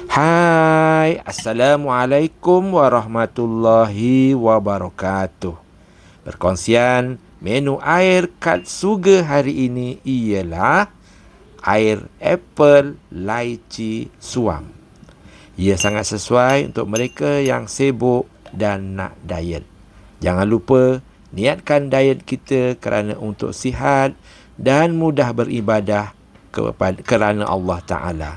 Hai, Assalamualaikum warahmatullahi wabarakatuh. Perkongsian menu air kad suga hari ini ialah air apple lychee suam. Ia sangat sesuai untuk mereka yang sibuk dan nak diet. Jangan lupa niatkan diet kita kerana untuk sihat dan mudah beribadah kerana Allah Ta'ala.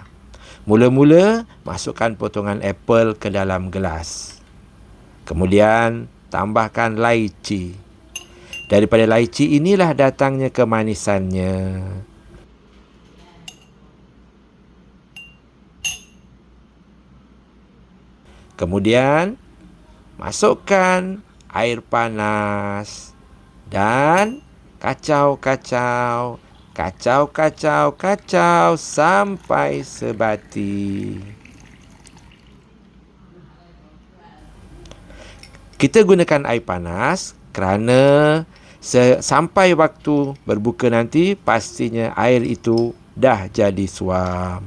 Mula-mula, masukkan potongan apel ke dalam gelas. Kemudian, tambahkan lychee. Daripada lychee inilah datangnya kemanisannya. Kemudian, masukkan air panas dan kacau-kacau. Kacau sampai sebati. Kita gunakan air panas kerana sampai waktu berbuka nanti pastinya air itu dah jadi suam.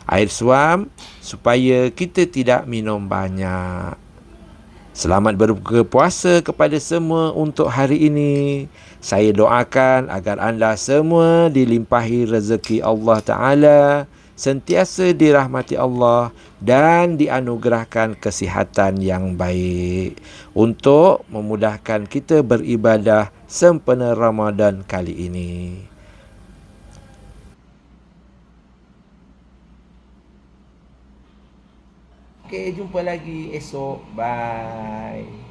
Air suam supaya kita tidak minum banyak. Selamat berbuka puasa kepada semua untuk hari ini. Saya doakan agar anda semua dilimpahi rezeki Allah Ta'ala, sentiasa dirahmati Allah dan dianugerahkan kesihatan yang baik untuk memudahkan kita beribadah sempena Ramadan kali ini. Okey, jumpa lagi esok. Bye.